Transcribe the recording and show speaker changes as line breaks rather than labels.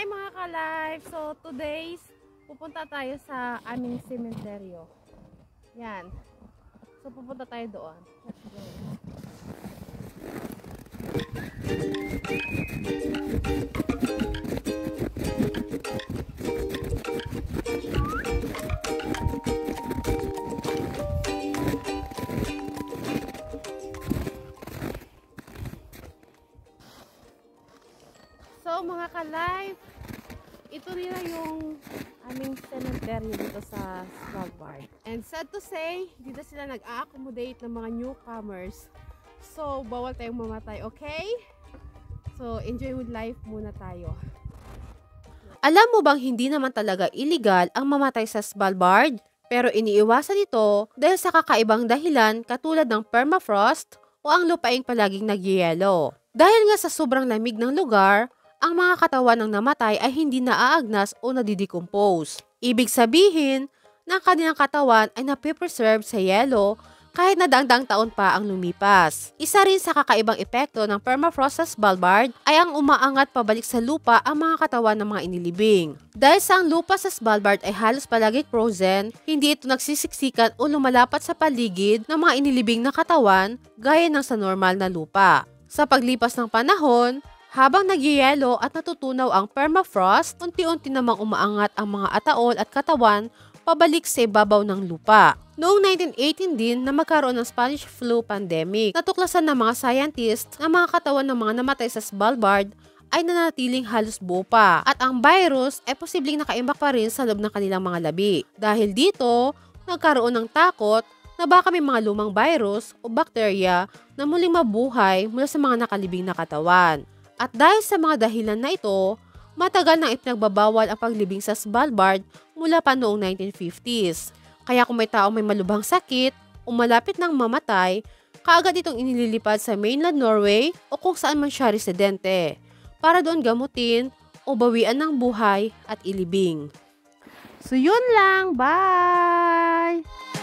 Hi mga ka-life! So today's pupunta tayo sa aming sementeryo. Yan. So pupunta tayo doon. Let's go. So mga ka-life, ito nila yung aming cemetery dito sa Svalbard. And sad to say, dito sila nag-a-accommodate ng mga newcomers. So bawal tayong mamatay, okay? So enjoy with life muna tayo.
Alam mo bang hindi naman talaga illegal ang mamatay sa Svalbard? Pero iniiwasan ito dahil sa kakaibang dahilan katulad ng permafrost o ang lupaing palaging nagyayelo. Dahil nga sa sobrang lamig ng lugar, ang mga katawan ng namatay ay hindi naaagnas o nadidecompose. Ibig sabihin, na ang kanilang katawan ay napipreserve sa yelo kahit na daang-daang taon pa ang lumipas. Isa rin sa kakaibang epekto ng permafrost sa Svalbard ay ang umaangat pabalik sa lupa ang mga katawan ng mga inilibing. Dahil sa ang lupa sa Svalbard ay halos palagi frozen, hindi ito nagsisiksikan o lumalapat sa paligid ng mga inilibing na katawan gaya ng sa normal na lupa. Sa paglipas ng panahon, habang nagyayelo at natutunaw ang permafrost, unti-unti namang umaangat ang mga ataol at katawan pabalik sa ibabaw ng lupa. Noong 1918 din na magkaroon ng Spanish flu pandemic, natuklasan ng mga scientists na mga katawan ng mga namatay sa Svalbard ay nanatiling halos buo pa at ang virus ay posibleng nakaimbak pa rin sa loob ng kanilang mga labi. Dahil dito, nagkaroon ng takot na baka may mga lumang virus o bakterya na muling mabuhay mula sa mga nakalibing na katawan. At dahil sa mga dahilan na ito, matagal nang ipinagbabawal ang paglibing sa Svalbard mula pa noong 1950s. Kaya kung may taong may malubhang sakit o malapit nang mamatay, kaagad itong inililipad sa mainland Norway o kung saan man siya residente para doon gamutin o bawian ng buhay at ilibing.
So yun lang. Bye!